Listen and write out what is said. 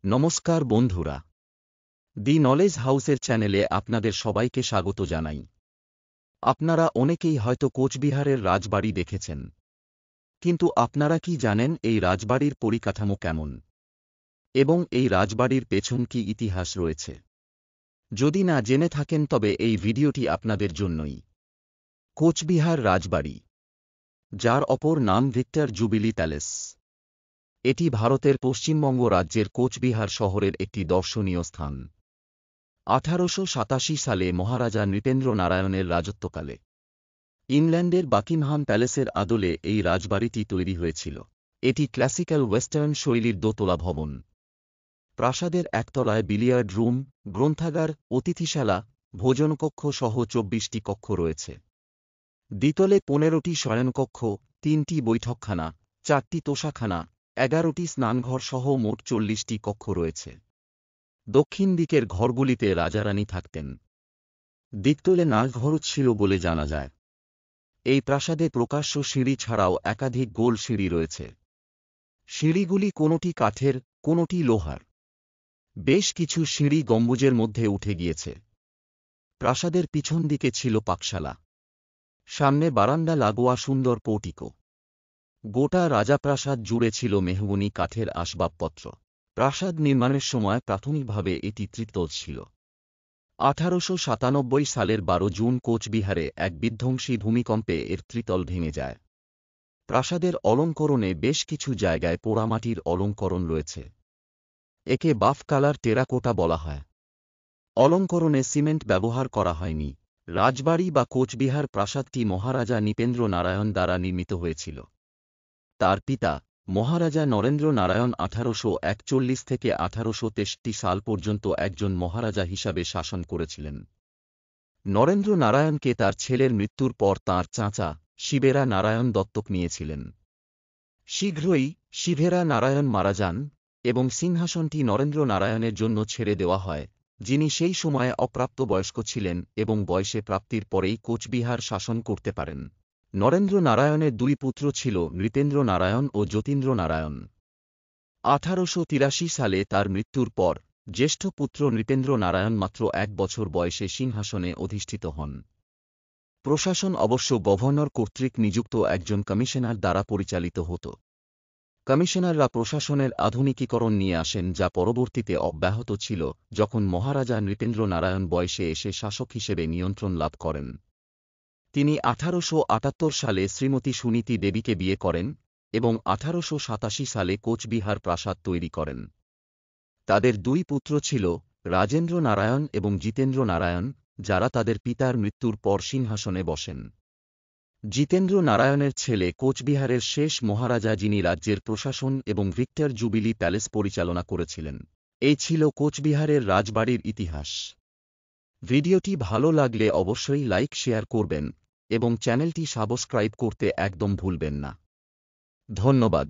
নমস্কার বন্ধুরা, দি নলেজ হাউসের চ্যানেলে আপনাদের সবাইকে স্বাগত জানাই। আপনারা অনেকেই হয়তো কোচবিহারের রাজবাড়ি দেখেছেন, কিন্তু আপনারা কি জানেন এই রাজবাড়ির পরিকাঠামো কেমন এবং এই রাজবাড়ির পেছন কি ইতিহাস রয়েছে? যদি না জেনে থাকেন তবে এই ভিডিওটি আপনাদের জন্যই। কোচবিহার রাজবাড়ি, যার অপর নাম ভিক্টর জুবিলি প্যালেস, এটি ভারতের পশ্চিমবঙ্গ রাজ্যের কোচবিহার শহরের একটি দর্শনীয় স্থান। 1887 সালে মহারাজা নৃপেন্দ্র নারায়ণের রাজত্বকালে ইংল্যান্ডের বাকিংহাম প্যালেসের আদলে এই রাজবাড়িটি তৈরি হয়েছিল। এটি ক্লাসিক্যাল ওয়েস্টার্ন শৈলীর দোতলা ভবন। প্রাসাদের একতলায় বিলিয়ার্ড রুম, গ্রন্থাগার, অতিথিশালা, ভোজনকক্ষ সহ 24টি কক্ষ রয়েছে। দ্বিতলে 15টি শয়নকক্ষ, 3টি বৈঠকখানা, 4টি তোষাখানা, 11টি স্নানঘর সহ মোট 40টি কক্ষ রয়েছে। দক্ষিণ দিকের ঘরগুলিতে রাজারানী থাকতেন। দ্বিতলে নাচঘর ছিল বলে জানা যায়। এই প্রাসাদে প্রকাশ্য সিঁড়ি ছাড়াও একাধিক গোল সিঁড়ি রয়েছে। সিঁড়িগুলি কোনোটি কাঠের, কোনোটি লোহার। বেশ কিছু সিঁড়ি গম্বুজের মধ্যে উঠে গিয়েছে। প্রাসাদের পিছন দিকে ছিল পাকশালা। সামনে বারান্দা লাগোয়া সুন্দর পোর্টিকো। গোটা রাজাপ্রাসাদ জুড়ে ছিল মেহগনি কাঠের আসবাবপত্র। প্রাসাদ নির্মাণের সময় প্রাথমিকভাবে এটি ত্রিতল ছিল। 1897 সালের 12 জুন কোচবিহারে এক বিধ্বংসী ভূমিকম্পে এর ত্রিতল ভেঙে যায়। প্রাসাদের অলঙ্করণে বেশ কিছু জায়গায় পোড়ামাটির অলঙ্করণ রয়েছে। একে বাফ কালার টেরাকোটা বলা হয়। অলঙ্করণে সিমেন্ট ব্যবহার করা হয়নি। রাজবাড়ি বা কোচবিহার প্রাসাদটি মহারাজা নৃপেন্দ্র নারায়ণ দ্বারা নির্মিত হয়েছিল। তার পিতা মহারাজা নরেন্দ্র নারায়ণ 1841 থেকে 1863 সাল পর্যন্ত একজন মহারাজা হিসাবে শাসন করেছিলেন। নরেন্দ্র নারায়ণকে তার ছেলের মৃত্যুর পর তাঁর চাচা শিবেরা নারায়ণ দত্তক নিয়েছিলেন। শীঘ্রই শিবেরা নারায়ণ মারা যান এবং সিংহাসনটি নরেন্দ্র নারায়ণের জন্য ছেড়ে দেওয়া হয়, যিনি সেই সময়ে অপ্রাপ্তবয়স্ক ছিলেন এবং বয়সে প্রাপ্তির পরেই কোচবিহার শাসন করতে পারেন। নরেন্দ্র নারায়ণের দুই পুত্র ছিল নৃপেন্দ্র নারায়ণ ও যতীন্দ্র নারায়ণ। 1883 সালে তার মৃত্যুর পর জ্যেষ্ঠ পুত্র নৃপেন্দ্র নারায়ণ মাত্র 1 বছর বয়সে সিংহাসনে অধিষ্ঠিত হন। প্রশাসন অবশ্য গভর্নর কর্তৃক নিযুক্ত একজন কমিশনার দ্বারা পরিচালিত হতো। কমিশনাররা প্রশাসনের আধুনিকীকরণ নিয়ে আসেন, যা পরবর্তীতে অব্যাহত ছিল যখন মহারাজা নৃপেন্দ্র নারায়ণ বয়সে এসে শাসক হিসেবে নিয়ন্ত্রণ লাভ করেন। তিনি 1878 সালে শ্রীমতী সুনীতি দেবীকে বিয়ে করেন এবং 1887 সালে কোচবিহার প্রাসাদ তৈরি করেন। তাদের দুই পুত্র ছিল রাজেন্দ্র নারায়ণ এবং জিতেন্দ্র নারায়ণ, যারা তাদের পিতার মৃত্যুর পর সিংহাসনে বসেন। জিতেন্দ্র নারায়ণের ছেলে কোচবিহারের শেষ মহারাজা, যিনি রাজ্যের প্রশাসন এবং ভিক্টর জুবিলি প্যালেস পরিচালনা করেছিলেন। এই ছিল কোচবিহারের রাজবাড়ির ইতিহাস। ভিডিওটি ভালো লাগলে অবশ্যই লাইক শেয়ার করবেন এবং চ্যানেলটি সাবস্ক্রাইব করতে একদম ভুলবেন না। ধন্যবাদ।